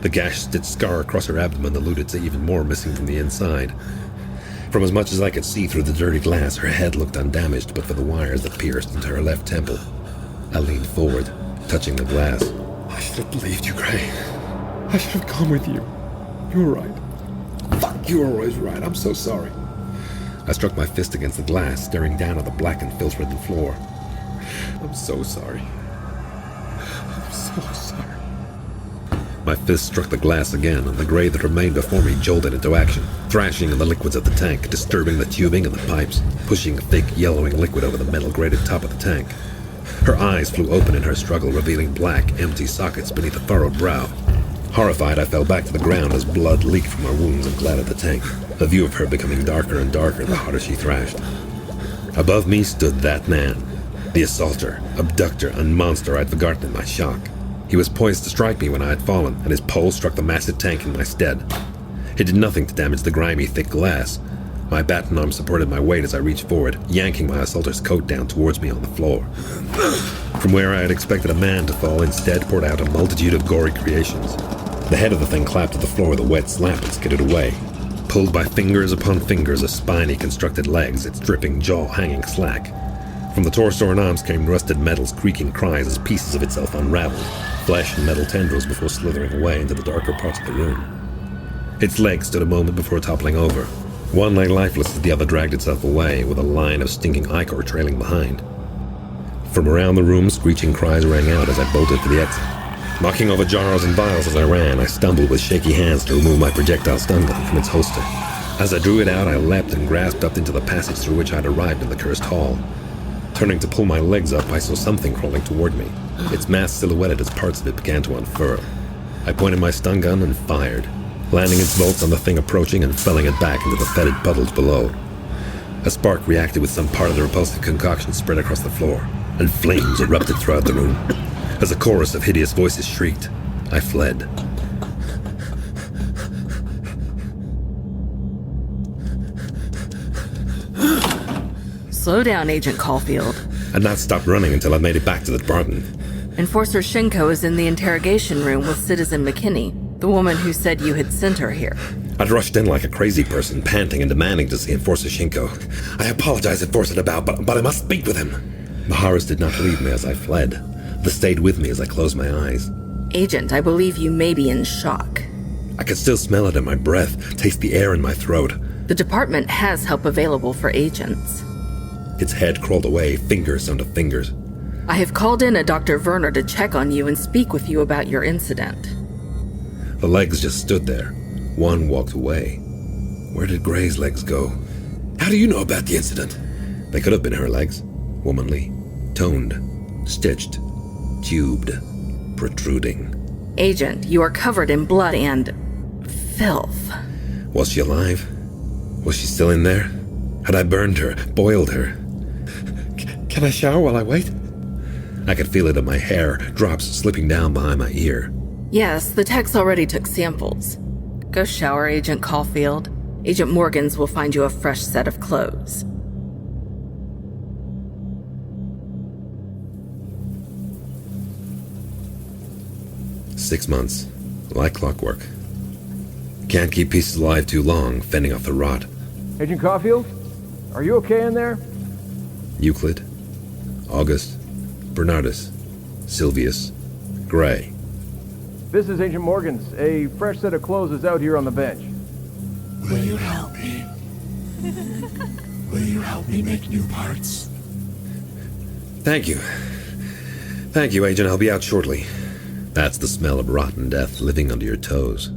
The gash-stitched scar across her abdomen alluded to even more missing from the inside. From as much as I could see through the dirty glass, her head looked undamaged but for the wires that pierced into her left temple. I leaned forward, touching the glass. I should have believed you, Gray. I should have gone with you. You were right. Fuck, you were always right. I'm so sorry. I struck my fist against the glass, staring down at the blackened, filth-ridden floor. I'm so sorry. I'm so sorry. My fist struck the glass again, and the gray that remained before me jolted into action, thrashing in the liquids of the tank, disturbing the tubing and the pipes, pushing thick, yellowing liquid over the metal-grated top of the tank. Her eyes flew open in her struggle, revealing black, empty sockets beneath a furrowed brow. Horrified, I fell back to the ground as blood leaked from her wounds and clouded the tank, the view of her becoming darker and darker the harder she thrashed. Above me stood that man, The assaulter, abductor, and monster I'd forgotten in my shock. He was poised to strike me when I had fallen, and his pole struck the massive tank in my stead. It did nothing to damage the grimy, thick glass. My baton arm supported my weight as I reached forward, yanking my assaulter's coat down towards me on the floor. From where I had expected a man to fall, instead poured out a multitude of gory creations. The head of the thing clapped to the floor with a wet slap and skidded away. Pulled by fingers upon fingers of spiny constructed legs, its dripping jaw hanging slack. From the torso and arms came rusted metal's creaking cries as pieces of itself unraveled, flesh and metal tendrils before slithering away into the darker parts of the room. Its legs stood a moment before toppling over. One lay lifeless as the other dragged itself away, with a line of stinking ichor trailing behind. From around the room, screeching cries rang out as I bolted for the exit. Knocking over jars and vials as I ran, I stumbled with shaky hands to remove my projectile stun gun from its holster. As I drew it out, I leapt and grasped up into the passage through which I had arrived in the cursed hall. Turning to pull my legs up, I saw something crawling toward me. Its mass silhouetted as parts of it began to unfurl. I pointed my stun gun and fired, landing its bolts on the thing approaching and felling it back into the fetid puddles below. A spark reacted with some part of the repulsive concoction spread across the floor, and flames erupted throughout the room. As a chorus of hideous voices shrieked, I fled. Slow down, Agent Caulfield. I'd not stopped running until I made it back to the department. Enforcer Shinko is in the interrogation room with Citizen McKenny, the woman who said you had sent her here. I'd rushed in like a crazy person, panting and demanding to see Enforcer Shinko. I apologize, Enforcer about, but I must speak with him. The horrors did not leave me as I fled. They stayed with me as I closed my eyes. Agent, I believe you may be in shock. I could still smell it in my breath, taste the air in my throat. The department has help available for agents. Its head crawled away, fingers onto fingers. I have called in a Dr. Werner to check on you and speak with you about your incident. The legs just stood there. One walked away. Where did Gray's legs go? How do you know about the incident? They could have been her legs. Womanly, toned, stitched, tubed, protruding. Agent, you are covered in blood and filth. Was she alive? Was she still in there? Had I burned her, boiled her? Can I shower while I wait? I could feel it in my hair, drops slipping down behind my ear. Yes, the techs already took samples. Go shower, Agent Caulfield. Agent Morgans will find you a fresh set of clothes. "6 months, like clockwork. Can't keep pieces alive too long, fending off the rot. Agent Caulfield? Are you okay in there? Euclid, August, Bernardus, Silvius, Gray. This is Agent Morgans. A fresh set of clothes is out here on the bench. Will you help me? Will you help me make new parts? Thank you. Thank you, Agent. I'll be out shortly. That's the smell of rotten death living under your toes.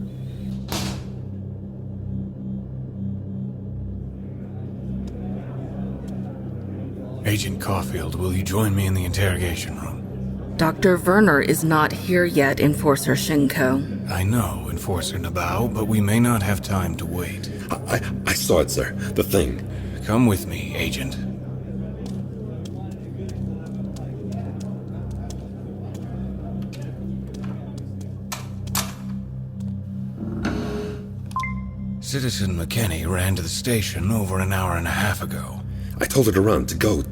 Agent Caulfield, will you join me in the interrogation room? Dr. Werner is not here yet, Enforcer Shinko. I know, Enforcer Nabao, but we may not have time to wait. I saw it, sir. The thing. Come with me, Agent. Citizen McKenny ran to the station over an hour and a half ago. I told her to run, to go,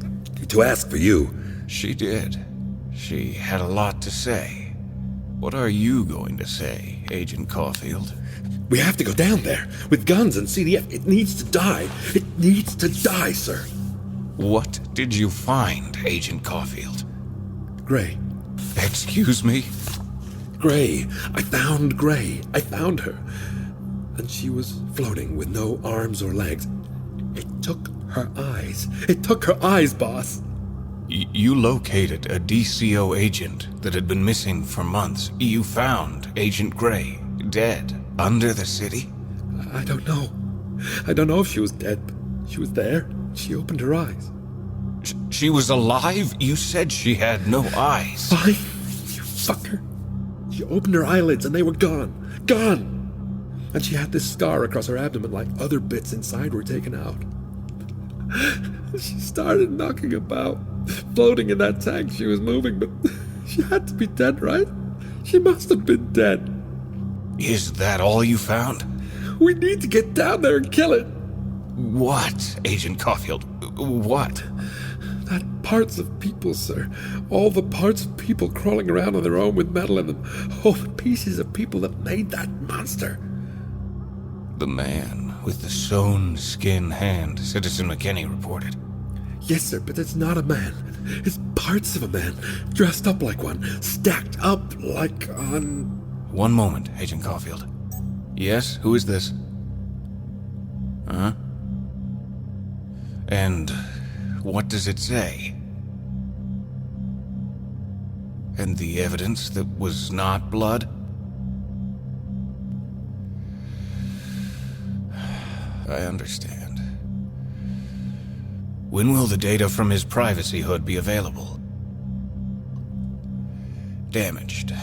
to ask for you. She did. She had a lot to say. What are you going to say, Agent Caulfield? We have to go down there, with guns and CDF. It needs to die. It needs to die, sir. What did you find, Agent Caulfield? Gray. Excuse me? Gray. I found Gray. I found her. And she was floating with no arms or legs. It took her eyes. It took her eyes, boss. You located a DCO agent that had been missing for months. You found Agent Gray, dead, under the city? I don't know. I don't know if she was dead, but she was there. She opened her eyes. She was alive? You said she had no eyes. Fine, you fucker. She opened her eyelids and they were gone. Gone! And she had this scar across her abdomen like other bits inside were taken out. She started knocking about. floating in that tank. She was moving, but she had to be dead, right? She must have been dead. Is that all you found? We need to get down there and kill it. What, Agent Caulfield? What? That parts of people, sir. All the parts of people crawling around on their own with metal in them. All the pieces of people that made that monster. The man with the sewn skin hand, Citizen McKenny reported. Yes, sir, but it's not a man. It's parts of a man, dressed up like one, stacked up like on... One moment, Agent Caulfield. Yes, who is this? Huh? And what does it say? And the evidence that was not blood? I understand. When will the data from his privacy hood be available? Damaged.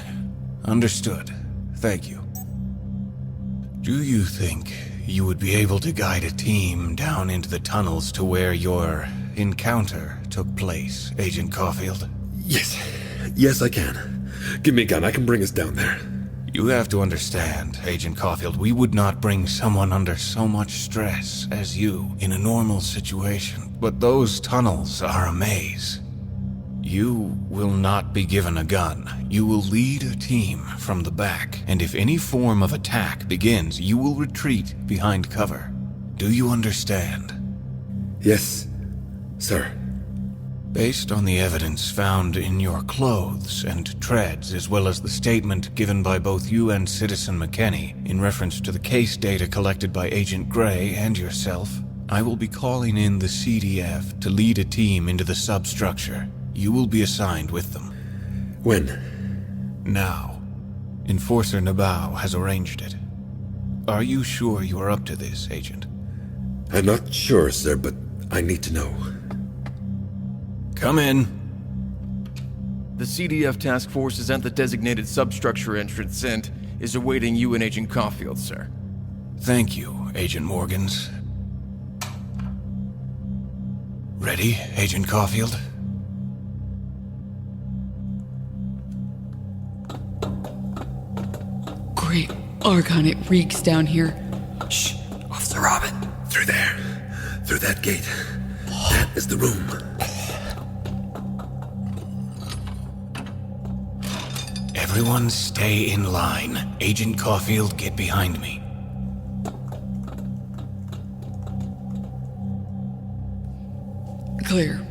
Understood. Thank you. Do you think you would be able to guide a team down into the tunnels to where your encounter took place, Agent Caulfield? Yes. Yes, I can. Give me a gun. I can bring us down there. You have to understand, Agent Caulfield, we would not bring someone under so much stress as you in a normal situation. But those tunnels are a maze. You will not be given a gun. You will lead a team from the back, and if any form of attack begins, you will retreat behind cover. Do you understand? Yes, sir. Based on the evidence found in your clothes and treads, as well as the statement given by both you and Citizen McKenny in reference to the case data collected by Agent Gray and yourself, I will be calling in the CDF to lead a team into the substructure. You will be assigned with them. When? Now. Enforcer Nabao has arranged it. Are you sure you are up to this, Agent? I'm not sure, sir, but I need to know. Come in. The CDF task force is at the designated substructure entrance and is awaiting you and Agent Caulfield, sir. Thank you, Agent Morgans. Ready, Agent Caulfield? Great argon, it reeks down here. Shh! Officer Robin! Through there. Through that gate. That is the room. Everyone stay in line. Agent Caulfield, get behind me. Clear.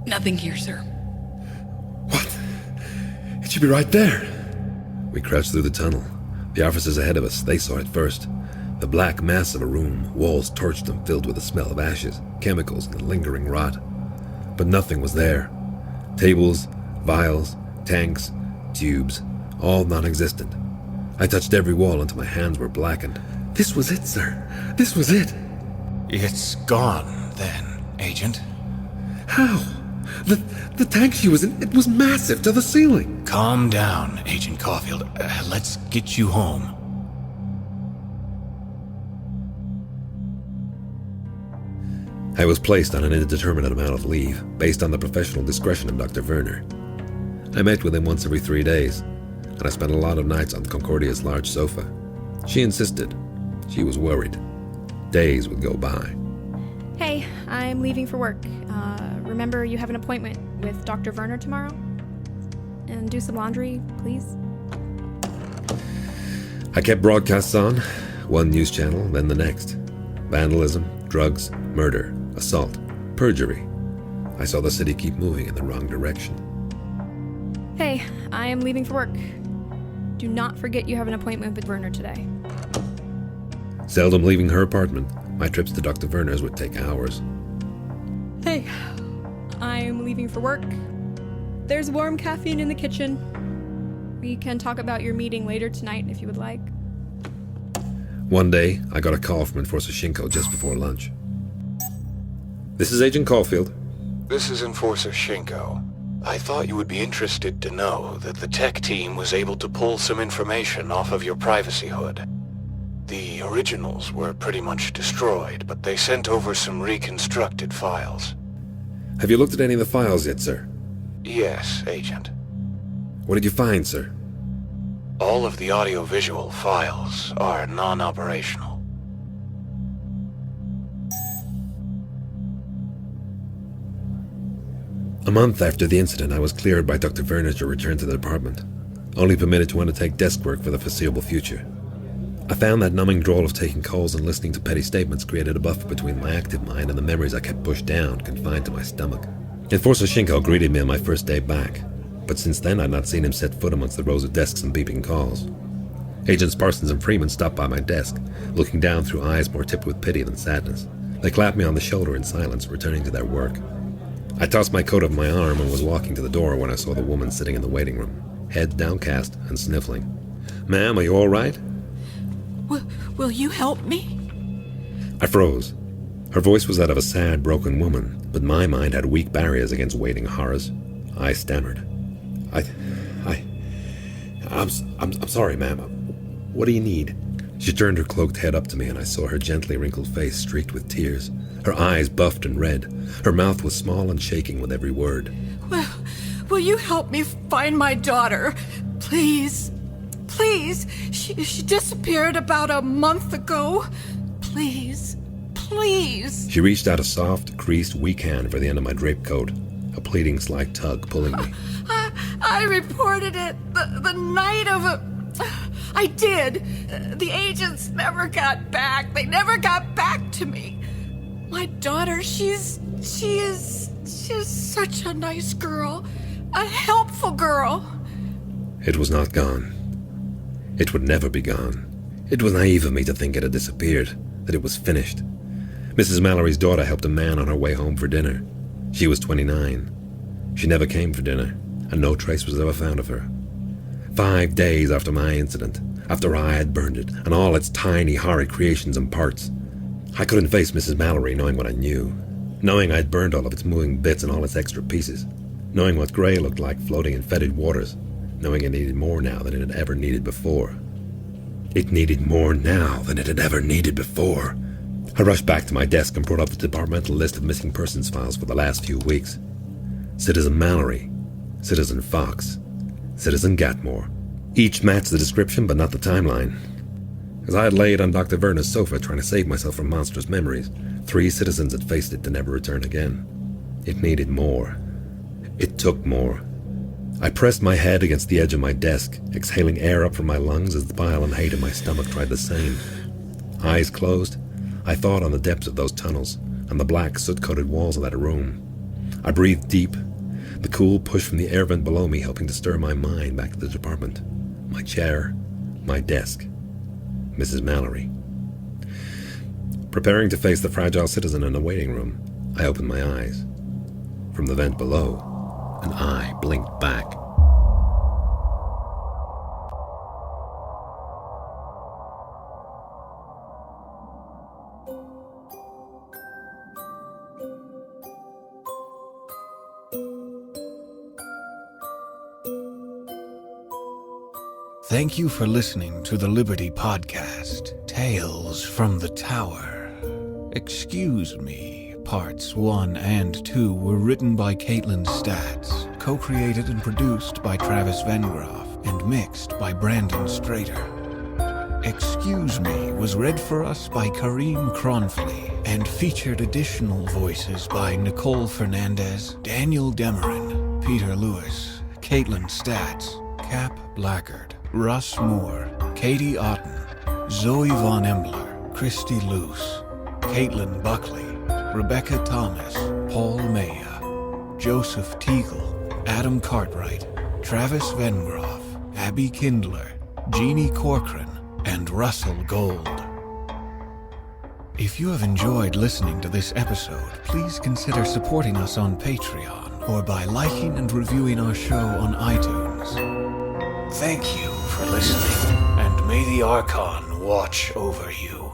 Nothing here, sir. What? It should be right there. We crouched through the tunnel. The officers ahead of us, they saw it first. The black mass of a room, walls torched and filled with the smell of ashes, chemicals, and lingering rot. But nothing was there. Tables, vials, tanks, tubes, all non-existent. I touched every wall until my hands were blackened. This was it, sir. This was it. It's gone, then, Agent. How? The tank she was in, it was massive to the ceiling. Calm down, Agent Caulfield. Let's get you home. I was placed on an indeterminate amount of leave, based on the professional discretion of Dr. Werner. I met with him once every 3 days, and I spent a lot of nights on Concordia's large sofa. She insisted. She was worried. Days would go by. Hey, I'm leaving for work. Remember, you have an appointment with Dr. Werner tomorrow? And do some laundry, please. I kept broadcasts on, one news channel, then the next. Vandalism, drugs, murder, assault, perjury. I saw the city keep moving in the wrong direction. Hey, I am leaving for work. Do not forget you have an appointment with Werner today. Seldom leaving her apartment, my trips to Dr. Werner's would take hours. Hey, I'm leaving for work. There's warm caffeine in the kitchen. We can talk about your meeting later tonight if you would like. One day, I got a call from Enforcer Shinko just before lunch. This is Agent Caulfield. This is Enforcer Shinko. I thought you would be interested to know that the tech team was able to pull some information off of your privacy hood. The originals were pretty much destroyed, but they sent over some reconstructed files. Have you looked at any of the files yet, sir? Yes, Agent. What did you find, sir? All of the audiovisual files are non-operational. A month after the incident, I was cleared by Dr. Werner to return to the department, only permitted to undertake desk work for the foreseeable future. I found that numbing drawl of taking calls and listening to petty statements created a buffer between my active mind and the memories I kept pushed down, confined to my stomach. Enforcer Shinko greeted me on my first day back, but since then I'd not seen him set foot amongst the rows of desks and beeping calls. Agents Parsons and Freeman stopped by my desk, looking down through eyes more tipped with pity than sadness. They clapped me on the shoulder in silence, returning to their work. I tossed my coat over my arm and was walking to the door when I saw the woman sitting in the waiting room, head downcast and sniffling. "Ma'am, are you all right?" Will you help me? I froze. Her voice was that of a sad, broken woman, but my mind had weak barriers against waiting horrors. I stammered. I'm sorry, ma'am. What do you need?" She turned her cloaked head up to me, and I saw her gently wrinkled face streaked with tears, her eyes buffed and red. Her mouth was small and shaking with every word. Will you help me find my daughter? Please. Please. She disappeared about a month ago. Please. Please. She reached out a soft, creased, weak hand for the end of my draped coat, a pleading slight tug pulling me. I reported it the night of a... I did. The agents never got back. They never got back to me. My daughter, she is such a nice girl. A helpful girl. It was not gone. It would never be gone. It was naive of me to think it had disappeared, that it was finished. Mrs. Mallory's daughter helped a man on her way home for dinner. She was 29. She never came for dinner, and no trace was ever found of her. 5 days after my incident, after I had burned it, and all its tiny, horrid creations and parts, I couldn't face Mrs. Mallory knowing what I knew, knowing I'd burned all of its moving bits and all its extra pieces, knowing what Grey looked like floating in fetid waters, knowing it needed more now than it had ever needed before. It needed more now than it had ever needed before. I rushed back to my desk and brought up the departmental list of missing persons files for the last few weeks. Citizen Mallory, Citizen Fox, Citizen Gatmore. Each matched the description, but not the timeline. As I had laid on Dr. Werner's sofa trying to save myself from monstrous memories, 3 citizens had faced it to never return again. It needed more. It took more. I pressed my head against the edge of my desk, exhaling air up from my lungs as the bile and hate in my stomach tried the same. Eyes closed, I thought on the depths of those tunnels and the black, soot-coated walls of that room. I breathed deep, the cool push from the air vent below me helping to stir my mind back to the department. My chair, my desk, Mrs. Mallory. Preparing to face the fragile citizen in the waiting room, I opened my eyes. From the vent below, an eye blinked back. Thank you for listening to the Liberty Podcast, Tales from the Tower. Excuse Me, Parts 1 and 2 were written by Kaitlin Statz, co-created and produced by Travis Vengroff, and mixed by Brandon Strader. Excuse Me was read for us by Karim Kronfli, and featured additional voices by Nichole Fernandez, Daniel Demerin, Peter Lewis, Kaitlin Statz, Cap Blackard, Russ Moore, Katie Otten, Zoe von Embler, Christy Luse, Caitlin Buckley, Rebecca Thomas, Paul Maya, Joseph Teagle, Adam Cartwright, Travis Vengroff, Abby Kindler, Jeannie Corcoran, and Russell Gold. If you have enjoyed listening to this episode, please consider supporting us on Patreon or by liking and reviewing our show on iTunes. Thank you for listening, and may the Archon watch over you.